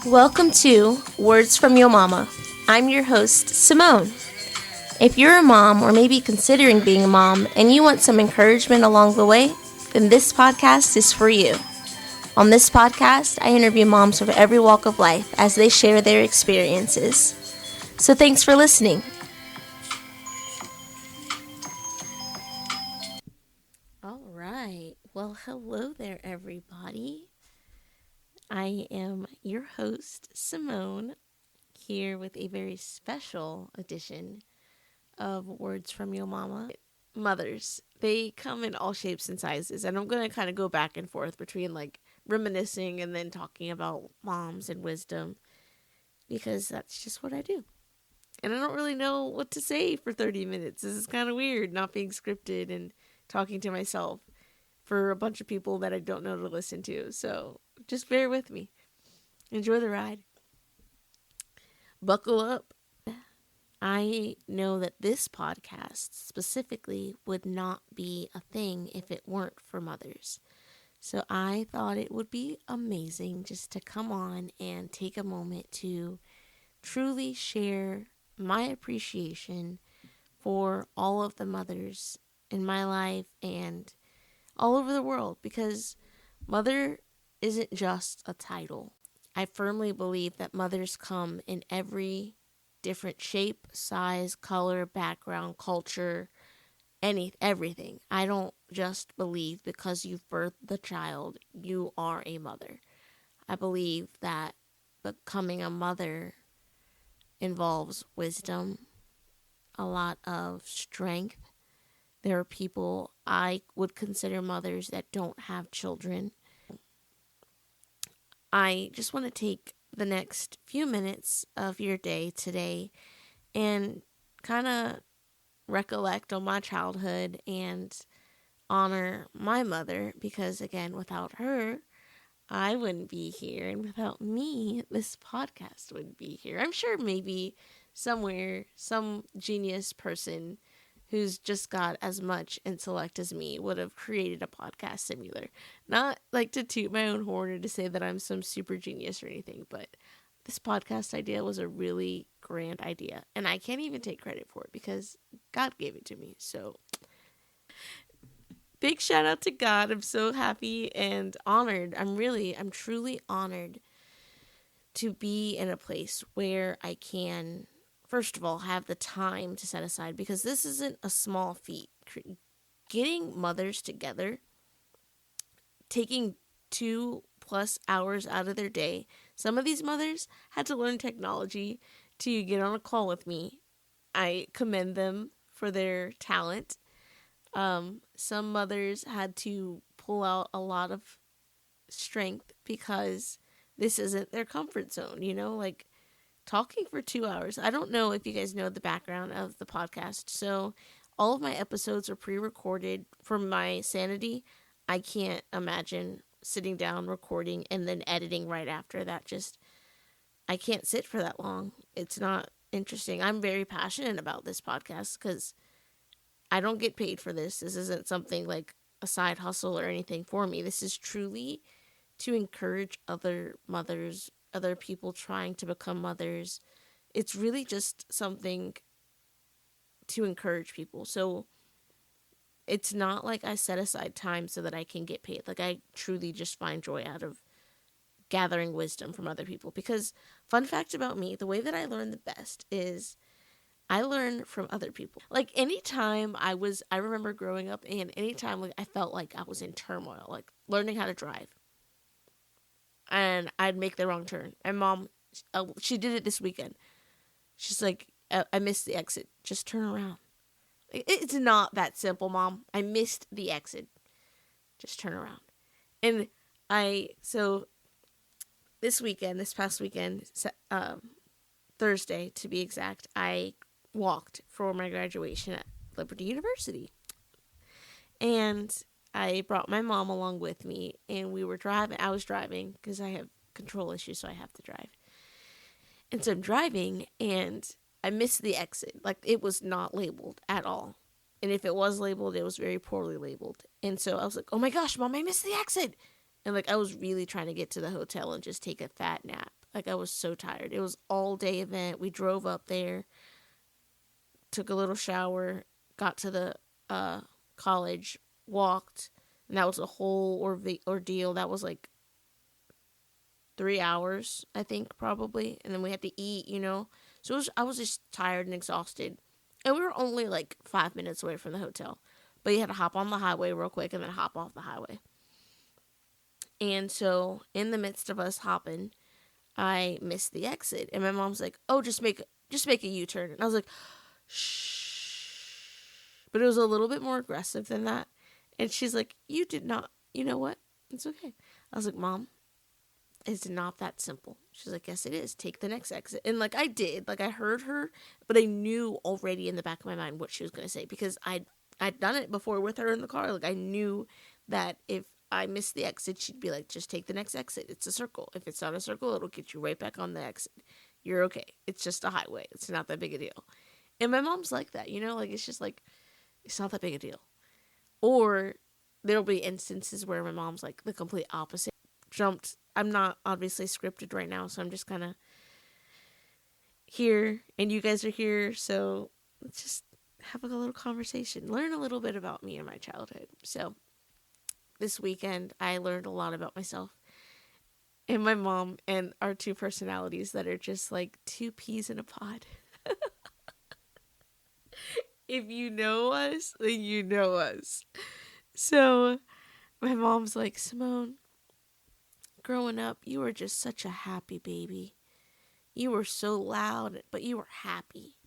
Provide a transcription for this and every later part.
Welcome to Words from Your Mama. I'm your host, Simone. If you're a mom or maybe considering being a mom and you want some encouragement along the way, then this podcast is for you. On this podcast, I interview moms from every walk of life as they share their experiences. So thanks for listening. All right. Well, hello there, everybody. I am your host, Simone, here with a very special edition of Words from Your Mama. Mothers, they come in all shapes and sizes, and I'm going to kind of go back and forth between like reminiscing and then talking about moms and wisdom, because that's just what I do. And I don't really know what to say for 30 minutes. This is kind of weird, not being scripted and talking to myself for a bunch of people that I don't know to listen to. So just bear with me. Enjoy the ride. Buckle up. I know that this podcast specifically would not be a thing if it weren't for mothers. So I thought it would be amazing just to come on and take a moment to truly share my appreciation for all of the mothers in my life and all over the world, because mother isn't just a title. I firmly believe that mothers come in every different shape, size, color, background, culture, everything. I don't just believe because you've birthed the child, you are a mother. I believe that becoming a mother involves wisdom, a lot of strength. There are people I would consider mothers that don't have children. I just want to take the next few minutes of your day today and kind of recollect on my childhood and honor my mother, because again, without her, I wouldn't be here, and without me, this podcast wouldn't be here. I'm sure maybe somewhere, some genius person who's just got as much intellect as me would have created a podcast similar. Not like to toot my own horn or to say that I'm some super genius or anything, but this podcast idea was a really grand idea, and I can't even take credit for it because God gave it to me. So big shout out to God. I'm so happy and honored. I'm truly honored to be in a place where I can, first of all, have the time to set aside, because this isn't a small feat. Getting mothers together, taking 2+ hours out of their day. Some of these mothers had to learn technology to get on a call with me. I commend them for their talent. Some mothers had to pull out a lot of strength because this isn't their comfort zone, like talking for 2 hours. I don't know if you guys know the background of the podcast. So all of my episodes are pre-recorded for my sanity. I can't imagine sitting down, recording, and then editing right after that. I can't sit for that long. It's not interesting. I'm very passionate about this podcast because I don't get paid for this. This isn't something like a side hustle or anything for me. This is truly to encourage other mothers, other people trying to become mothers. It's really just something to encourage people. So it's not like I set aside time so that I can get paid. Like, I truly just find joy out of gathering wisdom from other people. Because, fun fact about me, the way that I learn the best is I learn from other people. Like, anytime I remember growing up, and anytime like I felt like I was in turmoil, like learning how to drive, and I'd make the wrong turn. And mom, she did it this weekend. She's like, I missed the exit. Just turn around. It's not that simple, Mom. I missed the exit. Just turn around. And so this past weekend, Thursday to be exact, I walked for my graduation at Liberty University. And I brought my mom along with me, and we were driving. I was driving because I have control issues, so I have to drive. And so I'm driving, and I missed the exit. Like, it was not labeled at all. And if it was labeled, it was very poorly labeled. And so I was like, oh my gosh, Mom, I missed the exit. And like I was really trying to get to the hotel and just take a fat nap. Like I was so tired. It was all day event. We drove up there, took a little shower, got to the college, walked, and that was a whole ordeal. That was like 3 hours, I think, probably. And then we had to eat, So I was just tired and exhausted. And we were only like 5 minutes away from the hotel. But you had to hop on the highway real quick and then hop off the highway. And so in the midst of us hopping, I missed the exit. And my mom's like, oh, just make a U-turn. And I was like, shh. But it was a little bit more aggressive than that. And she's like, you did not, you know what? It's okay. I was like, Mom, it's not that simple. She's like, yes, it is. Take the next exit. And like I did, like I heard her, but I knew already in the back of my mind what she was going to say because I'd done it before with her in the car. Like I knew that if I missed the exit, she'd be like, just take the next exit. It's a circle. If it's not a circle, it'll get you right back on the exit. You're okay. It's just a highway. It's not that big a deal. And my mom's like that, like it's just like, it's not that big a deal. Or there'll be instances where my mom's like the complete opposite. Jumped. I'm not obviously scripted right now, so I'm just kind of here and you guys are here. So let's just have a little conversation, learn a little bit about me and my childhood. So this weekend, I learned a lot about myself and my mom and our two personalities that are just like two peas in a pod. If you know us, then you know us. So my mom's like, Simone, growing up, you were just such a happy baby. You were so loud, but you were happy.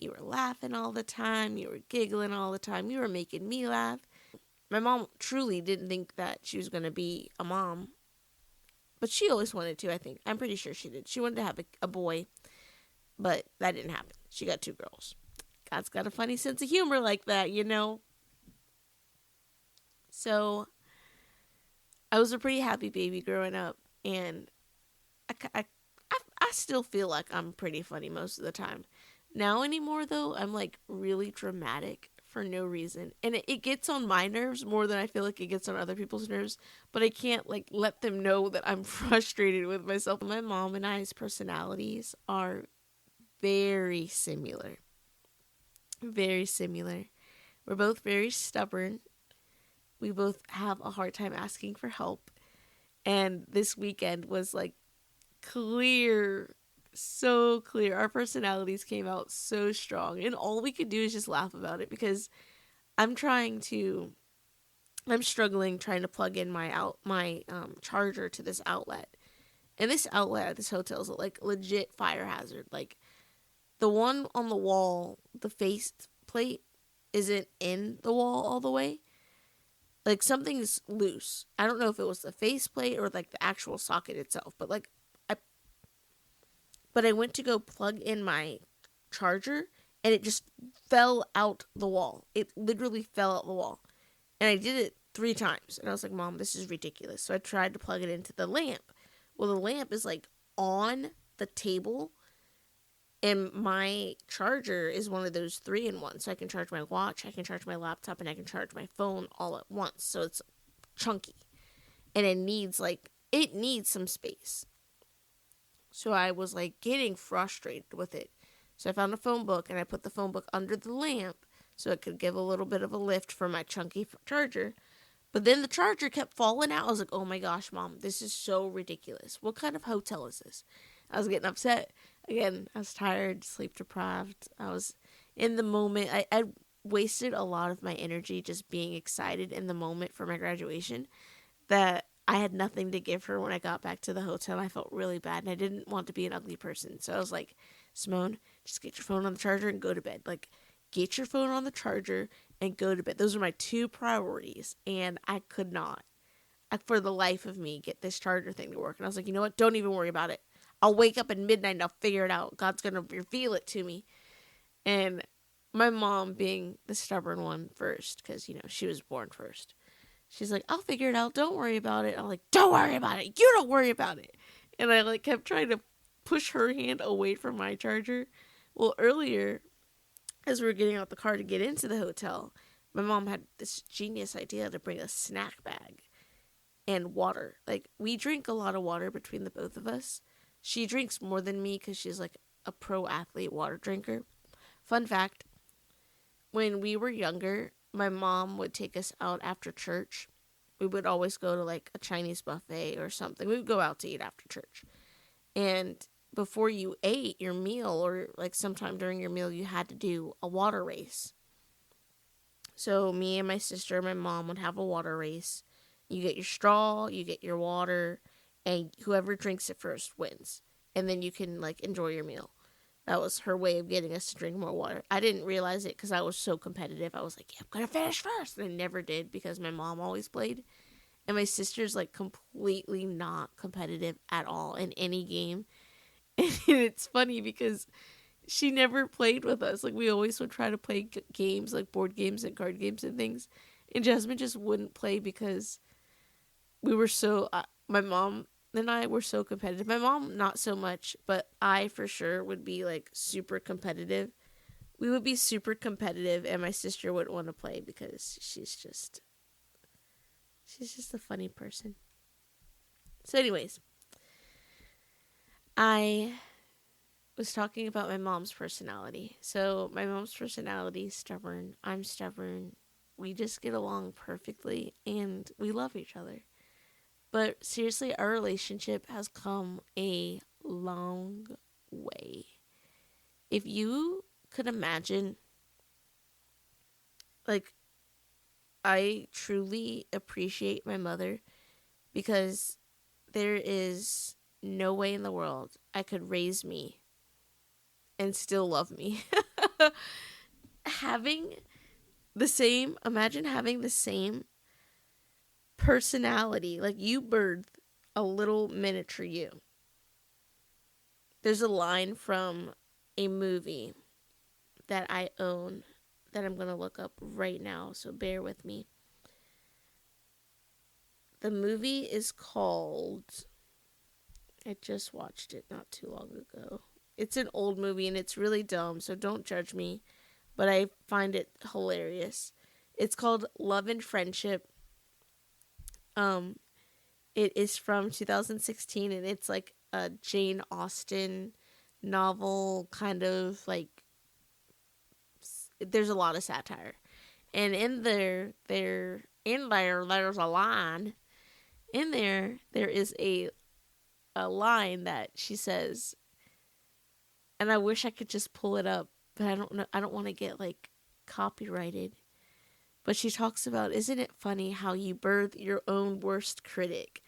You were laughing all the time. You were giggling all the time. You were making me laugh. My mom truly didn't think that she was going to be a mom. But she always wanted to, I think. I'm pretty sure she did. She wanted to have a boy. But that didn't happen. She got 2 girls. God's got a funny sense of humor like that, So I was a pretty happy baby growing up. And I still feel like I'm pretty funny most of the time. Now anymore, though, I'm like really dramatic for no reason. And it gets on my nerves more than I feel like it gets on other people's nerves. But I can't like let them know that I'm frustrated with myself. My mom and I's personalities are very similar. Very similar. We're both very stubborn. We both have a hard time asking for help. And this weekend was like clear, so clear. Our personalities came out so strong, and all we could do is just laugh about it because I'm struggling trying to plug in my charger to this outlet, and this outlet at this hotel is like legit fire hazard. Like the one on the wall, the face plate isn't in the wall all the way. Like something's loose. I don't know if it was the faceplate or like the actual socket itself, but I went to go plug in my charger and it just fell out the wall. It literally fell out the wall. And I did it 3 times. And I was like, Mom, this is ridiculous. So I tried to plug it into the lamp. Well, the lamp is like on the table. And my charger is one of those 3-in-1. So I can charge my watch, I can charge my laptop, and I can charge my phone all at once. So it's chunky. And it needs some space. So I was like getting frustrated with it. So I found a phone book and I put the phone book under the lamp so it could give a little bit of a lift for my chunky charger. But then the charger kept falling out. I was like, oh my gosh, Mom, this is so ridiculous. What kind of hotel is this? I was getting upset. Again, I was tired, sleep deprived. I was in the moment. I wasted a lot of my energy just being excited in the moment for my graduation that I had nothing to give her when I got back to the hotel. I felt really bad, and I didn't want to be an ugly person. So I was like, Simone, just get your phone on the charger and go to bed. Like, get your phone on the charger and go to bed. Those are my 2 priorities, and I could not, for the life of me, get this charger thing to work. And I was like, you know what? Don't even worry about it. I'll wake up at midnight and I'll figure it out. God's going to reveal it to me. And my mom, being the stubborn one first, because, she was born first. She's like, I'll figure it out. Don't worry about it. I'm like, don't worry about it. You don't worry about it. And I kept trying to push her hand away from my charger. Well, earlier, as we were getting out the car to get into the hotel, my mom had this genius idea to bring a snack bag. and water. Like, we drink a lot of water between the both of us. She drinks more than me because she's like a pro athlete water drinker. Fun fact, when we were younger, my mom would take us out after church. We would always go to like a Chinese buffet or something. We would go out to eat after church. And before you ate your meal, or like sometime during your meal, you had to do a water race. So me and my sister and my mom would have a water race. You get your straw, you get your water, and whoever drinks it first wins. And then you can like enjoy your meal. That was her way of getting us to drink more water. I didn't realize it because I was so competitive. I was like, yeah, I'm going to finish first. And I never did because my mom always played. And my sister's like completely not competitive at all in any game. And it's funny because she never played with us. Like, we always would try to play games, like board games and card games and things. And Jasmine just wouldn't play because we were so, my mom and I were so competitive. My mom, not so much, but I for sure would be like super competitive. We would be super competitive, and my sister wouldn't want to play because she's just a funny person. So, anyways, I was talking about my mom's personality. So, my mom's personality is stubborn. I'm stubborn. We just get along perfectly, and we love each other. But seriously, our relationship has come a long way. If you could imagine, like, I truly appreciate my mother because there is no way in the world I could raise me and still love me. Having imagine having the same personality. Like, you birthed a little miniature you. There's a line from a movie that I own that I'm going to look up right now, so bear with me. The movie is called, I just watched it not too long ago. It's an old movie and it's really dumb, so don't judge me, but I find it hilarious. It's called Love and Friendship. Um, it is from 2016, and it's like a Jane Austen novel, kind of like, there's a lot of satire. And there's a line. In there is a line that she says, and I wish I could just pull it up, but I don't know. I don't want to get like copyrighted. But she talks about, isn't it funny how you birth your own worst critic?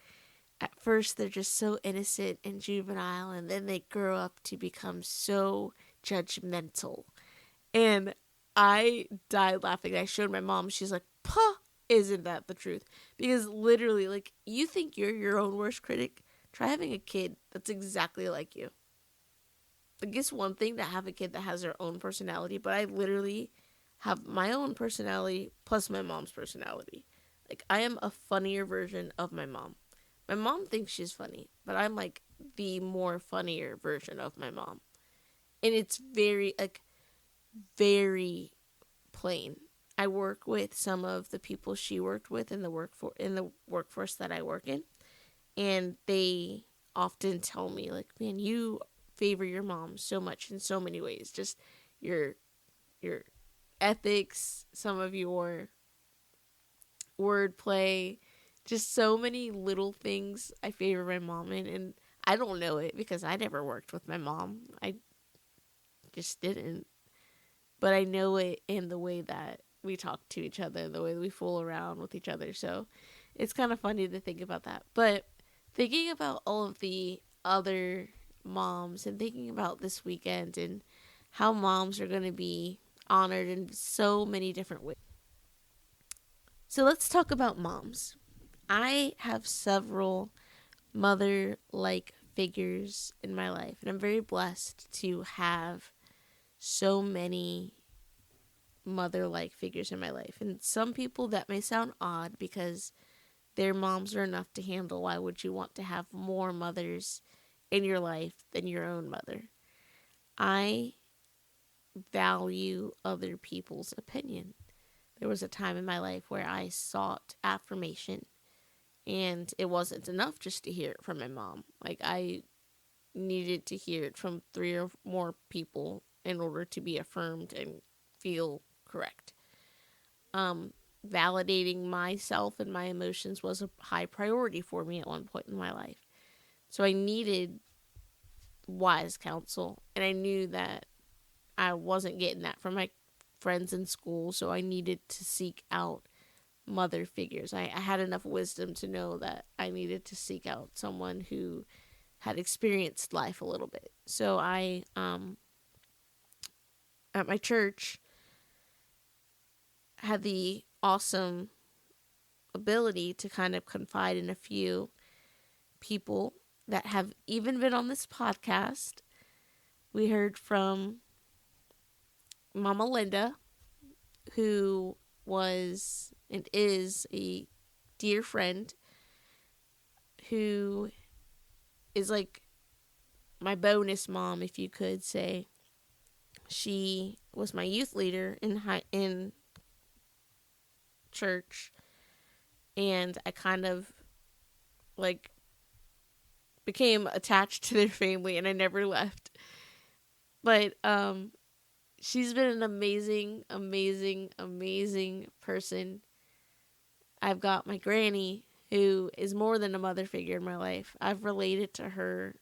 At first, they're just so innocent and juvenile, and then they grow up to become so judgmental. And I died laughing. I showed my mom. She's like, "Puh, isn't that the truth?" Because literally, like, you think you're your own worst critic? Try having a kid that's exactly like you. Like, it's one thing to have a kid that has their own personality, but I literally have my own personality plus my mom's personality. Like, I am a funnier version of my mom. My mom thinks she's funny, but I'm like the more funnier version of my mom. And it's very, like, very plain. I work with some of the people she worked with in the workforce that I work in, and they often tell me, like, man, you favor your mom so much in so many ways. Just your your ethics, some of your wordplay, just so many little things I favor my mom in, and I don't know it because I never worked with my mom. I just didn't. But I know it in the way that we talk to each other, the way that we fool around with each other. So it's kind of funny to think about that. But thinking about all of the other moms and thinking about this weekend and how moms are going to be honored in so many different ways. So let's talk about moms. I have several mother-like figures in my life, and I'm very blessed to have so many mother-like figures in my life. And some people, that may sound odd because their moms are enough to handle. Why would you want to have more mothers in your life than your own mother? I value other people's opinion. There was a time in my life where I sought affirmation And it wasn't enough just to hear it from my mom. Like, I needed to hear it from 3 or more people in order to be affirmed and feel correct. Um, Validating myself and my emotions was a high priority for me at one point in my life. So I needed wise counsel, and I knew that I wasn't getting that from my friends in school, so I needed to seek out mother figures. I had enough wisdom to know that I needed to seek out someone who had experienced life a little bit. So I, at my church, had the awesome ability to kind of confide in a few people that have even been on this podcast. We heard from Mama Linda, who was and is a dear friend who is like my bonus mom, if you could say. She was my youth leader in church, and I kind of like became attached to their family, and I never left. But she's been an amazing, amazing, amazing person. I've got my granny, who is more than a mother figure in my life. I've related to her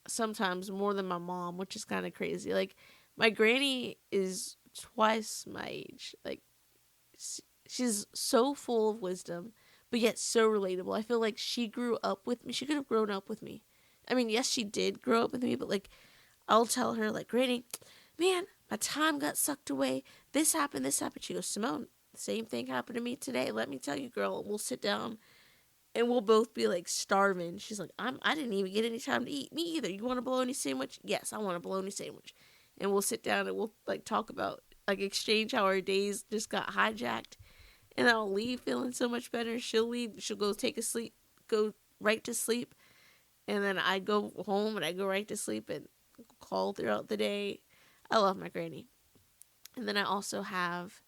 sometimes more than my mom, which is kind of crazy. Like, my granny is twice my age. Like, she's so full of wisdom, but yet so relatable. I feel like she grew up with me. She could have grown up with me. I mean, yes, she did grow up with me, but like, I'll tell her, like, Granny, man, my time got sucked away. This happened, this happened. She goes, Simone, the same thing happened to me today. Let me tell you, girl. We'll sit down and we'll both be like starving. She's like, I didn't even get any time to eat. Me either. You want a bologna sandwich? Yes, I want a bologna sandwich. And we'll sit down and we'll like talk about, like, exchange how our days just got hijacked. And I'll leave feeling so much better. She'll leave. She'll go right to sleep. And then I go home and I go right to sleep and call throughout the day. I love my granny. And then I also have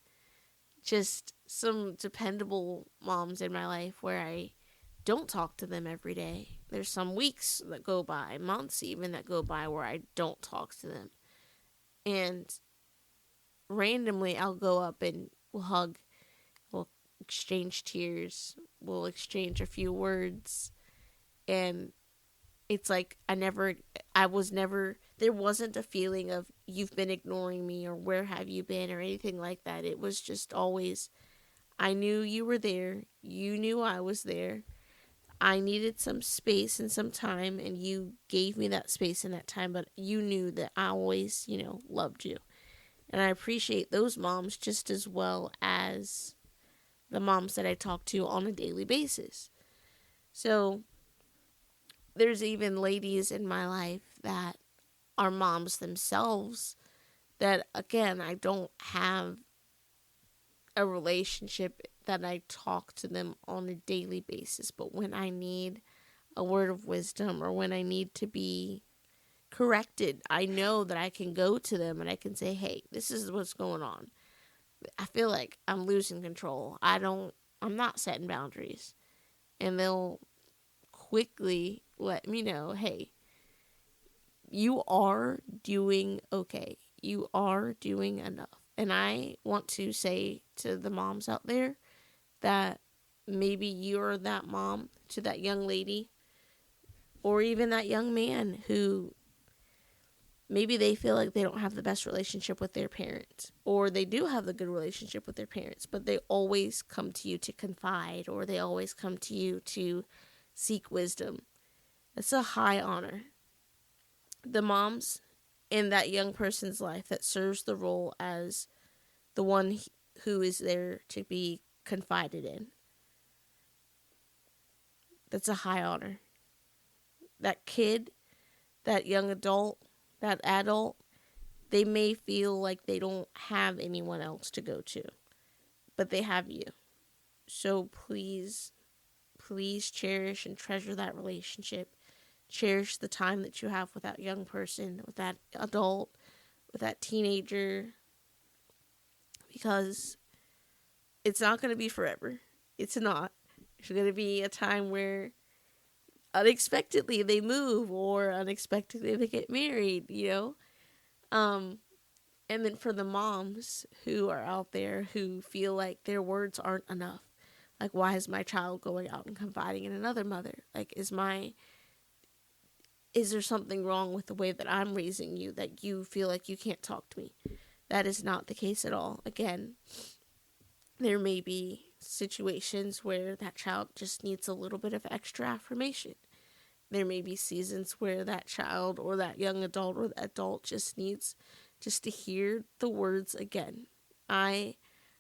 just some dependable moms in my life where I don't talk to them every day. There's some weeks that go by, months even, that go by where I don't talk to them. And randomly I'll go up and we'll hug, we'll exchange tears, we'll exchange a few words. And it's like there wasn't a feeling of you've been ignoring me or where have you been or anything like that. It was just always, I knew you were there. You knew I was there. I needed some space and some time, and you gave me that space and that time, but you knew that I always, loved you. And I appreciate those moms just as well as the moms that I talk to on a daily basis. So there's even ladies in my life that are moms themselves that, again, I don't have a relationship that I talk to them on a daily basis. But when I need a word of wisdom or when I need to be corrected, I know that I can go to them and I can say, hey, this is what's going on. I feel like I'm losing control. I'm not setting boundaries. And they'll quickly let me know, hey, you are doing okay. You are doing enough. And I want to say to the moms out there that maybe you're that mom to that young lady or even that young man who maybe they feel like they don't have the best relationship with their parents, or they do have the good relationship with their parents, but they always come to you to confide, or they always come to you to seek wisdom. That's a high honor. The moms in that young person's life that serves the role as the one who is there to be confided in. That's a high honor. That kid, that young adult, that adult, they may feel like they don't have anyone else to go to, but they have you. So please, please cherish and treasure that relationship. Cherish the time that you have with that young person, with that adult, with that teenager, because it's not going to be forever. It's not. There's going to be a time where unexpectedly they move or unexpectedly they get married, you know? And then for the moms who are out there who feel like their words aren't enough, like, why is my child going out and confiding in another mother? Like, is there something wrong with the way that I'm raising you that you feel like you can't talk to me? That is not the case at all. Again, there may be situations where that child just needs a little bit of extra affirmation. There may be seasons where that child or that young adult or the adult just needs just to hear the words again. I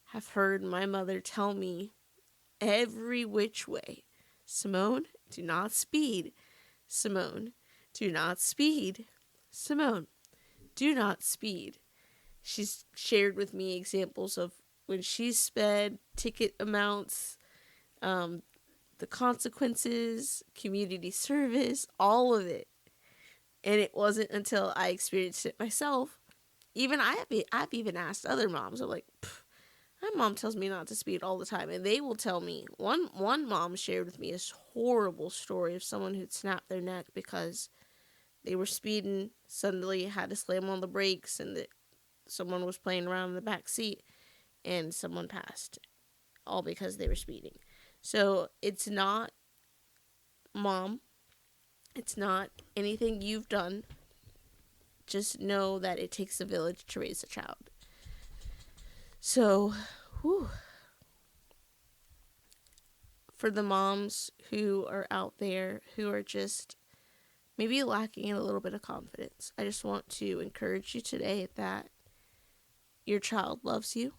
have heard my mother tell me every which way, Simone, do not speed. Simone, do not speed. Simone, do not speed. She's shared with me examples of when she's sped, ticket amounts, the consequences, community service, all of it. And it wasn't until I experienced it myself. Even I've even asked other moms. I'm like, my mom tells me not to speed all the time, and they will tell me. One mom shared with me a horrible story of someone who'd snapped their neck because they were speeding, suddenly had to slam on the brakes, and someone was playing around in the back seat, and someone passed, all because they were speeding. So it's not, mom, it's not anything you've done. Just know that it takes a village to raise a child. So, for the moms who are out there who are just maybe lacking in a little bit of confidence, I just want to encourage you today that your child loves you.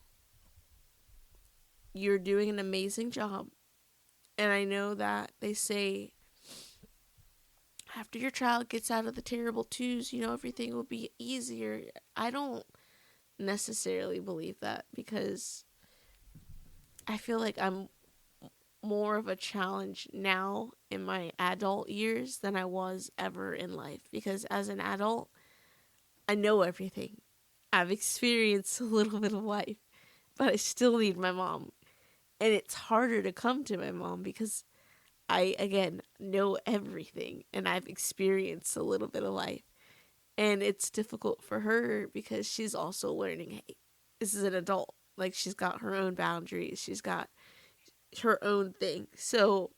You're doing an amazing job. And I know that they say after your child gets out of the terrible twos, everything will be easier. I don't necessarily believe that, because I feel like I'm more of a challenge now in my adult years than I was ever in life, because as an adult, I know everything. I've experienced a little bit of life, but I still need my mom. And it's harder to come to my mom because I, again, know everything and I've experienced a little bit of life. And it's difficult for her because she's also learning, hey, this is an adult. Like, she's got her own boundaries. She's got her own thing. So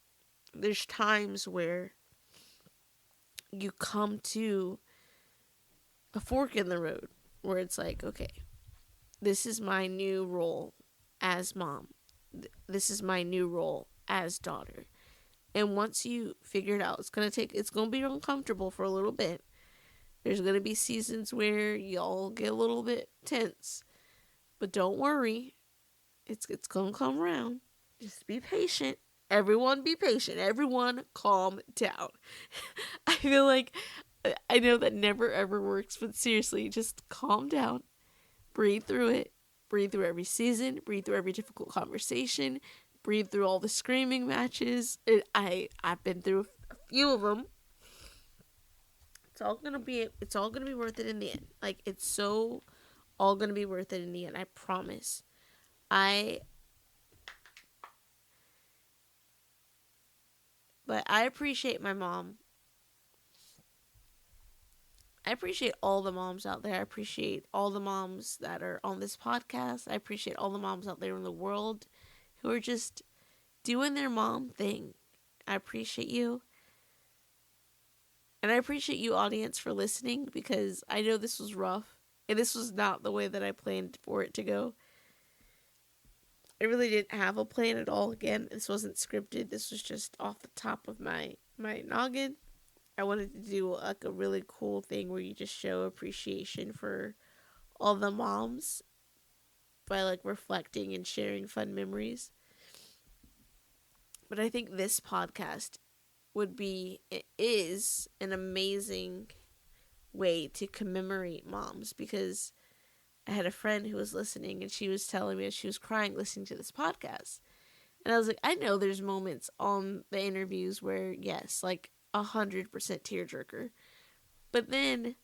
there's times where you come to a fork in the road where it's like, okay, this is my new role as mom. This is my new role as daughter. And once you figure it out, it's going to be uncomfortable for a little bit. There's going to be seasons where y'all get a little bit tense. But don't worry. It's going to come around. Just be patient. Everyone be patient. Everyone calm down. I feel like, I know that never ever works, but seriously, just calm down. Breathe through it. Breathe through every season. Breathe through every difficult conversation. Breathe through all the screaming matches. I've been through a few of them. It's all gonna be worth it in the end. Like, it's so all gonna be worth it in the end. I promise. But I appreciate my mom. I appreciate all the moms out there. I appreciate all the moms that are on this podcast. I appreciate all the moms out there in the world who are just doing their mom thing. I appreciate you. And I appreciate you, audience, for listening, because I know this was rough. And this was not the way that I planned for it to go. I really didn't have a plan at all. Again, this wasn't scripted. This was just off the top of my noggin. I wanted to do like a really cool thing where you just show appreciation for all the moms by like reflecting and sharing fun memories. But I think this podcast is an amazing way to commemorate moms, because I had a friend who was listening and she was telling me she was crying listening to this podcast. And I was like, I know there's moments on the interviews where, yes, like 100% tearjerker. But then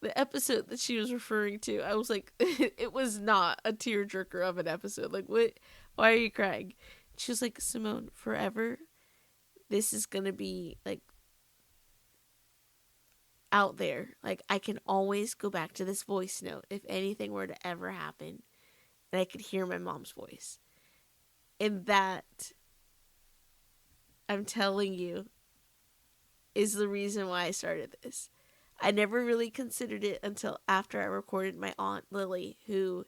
the episode that she was referring to, I was like, it was not a tearjerker of an episode. Like, what? Why are you crying? She was like, Simone, forever, this is going to be like out there. Like, I can always go back to this voice note if anything were to ever happen, and I could hear my mom's voice. And that, I'm telling you, is the reason why I started this. I never really considered it until after I recorded my Aunt Lily, who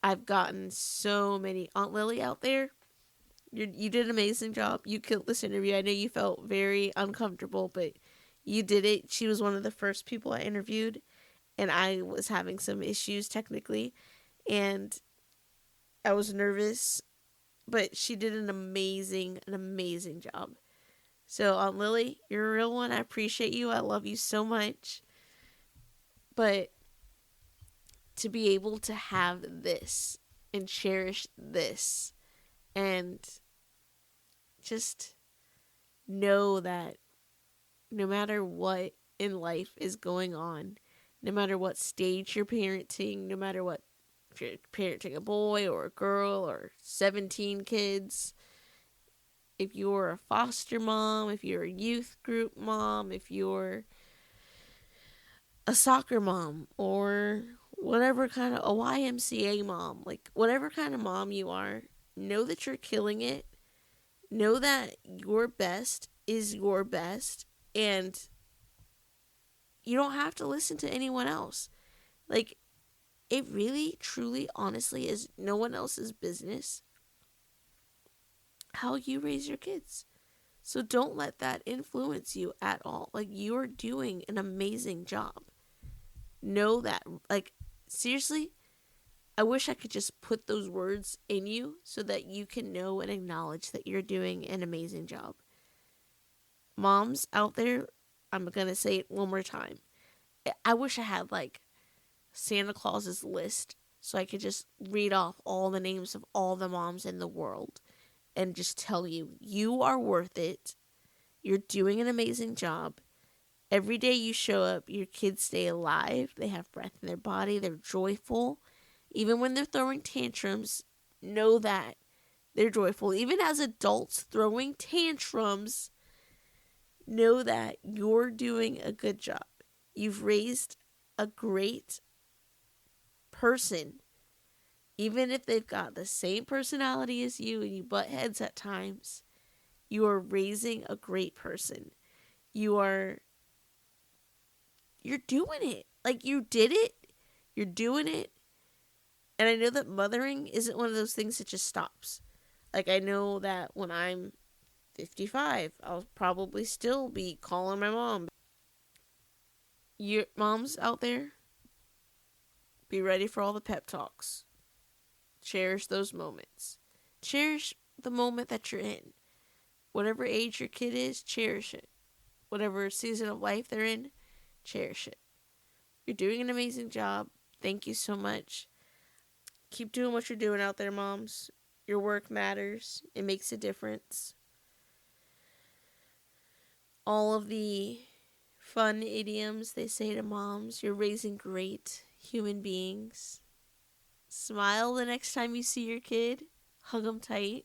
I've gotten so many. Aunt Lily out there, you did an amazing job. You killed this interview. I know you felt very uncomfortable, but you did it. She was one of the first people I interviewed, and I was having some issues technically, and I was nervous, but she did an amazing job. So, Aunt Lily, you're a real one. I appreciate you. I love you so much. But to be able to have this and cherish this and just know that no matter what in life is going on, no matter what stage you're parenting, no matter what, if you're parenting a boy or a girl or 17 kids, if you're a foster mom, if you're a youth group mom, if you're a soccer mom, or whatever kind of a YMCA mom, like whatever kind of mom you are, know that you're killing it. Know that your best is your best, and you don't have to listen to anyone else. Like, it really, truly, honestly is no one else's business how you raise your kids. So don't let that influence you at all. Like, you're doing an amazing job. Know that. Like, seriously, I wish I could just put those words in you so that you can know and acknowledge that you're doing an amazing job. Moms out there, I'm going to say it one more time. I wish I had like Santa Claus's list so I could just read off all the names of all the moms in the world and just tell you, you are worth it. You're doing an amazing job. Every day you show up, your kids stay alive. They have breath in their body. They're joyful. Even when they're throwing tantrums, know that they're joyful. Even as adults throwing tantrums, know that you're doing a good job. You've raised a great person. Even if they've got the same personality as you and you butt heads at times, you are raising a great person. You're doing it. Like, you did it. You're doing it. And I know that mothering isn't one of those things that just stops. Like, I know that when I'm 55, I'll probably still be calling my mom. Your moms out there, be ready for all the pep talks. Cherish those moments. Cherish the moment that you're in. Whatever age your kid is, cherish it. Whatever season of life they're in, cherish it. You're doing an amazing job. Thank you so much. Keep doing what you're doing out there, moms. Your work matters. It makes a difference. All of the fun idioms they say to moms. You're raising great human beings. Smile the next time you see your kid. Hug them tight.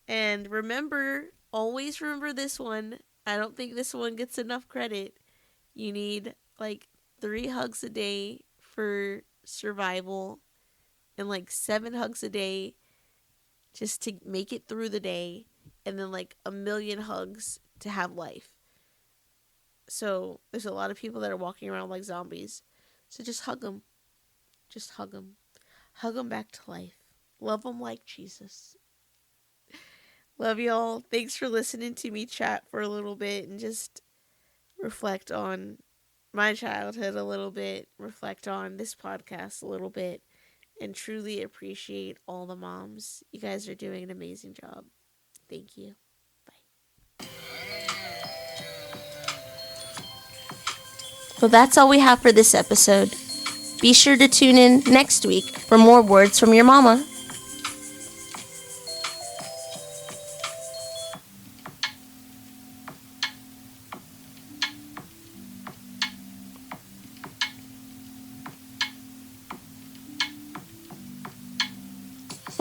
And remember, always remember this one. I don't think this one gets enough credit. You need like 3 hugs a day for survival and like 7 hugs a day just to make it through the day, and then like 1,000,000 hugs to have life. So there's a lot of people that are walking around like zombies. So just hug them. Just hug them. Hug them back to life. Love them like Jesus. Love y'all. Thanks for listening to me chat for a little bit and just reflect on my childhood a little bit, reflect on this podcast a little bit, and truly appreciate all the moms. You guys are doing an amazing job. Thank you. Bye. Well, that's all we have for this episode. Be sure to tune in next week for more words from your mama.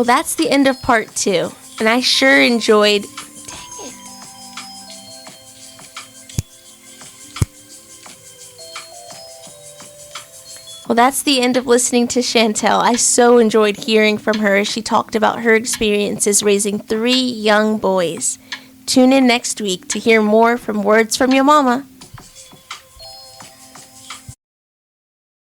Well, that's the end of part 2, and I sure enjoyed. Dang it. Well, that's the end of listening to Chantel. I so enjoyed hearing from her as she talked about her experiences raising 3 young boys. Tune in next week to hear more from Words from Your Mama.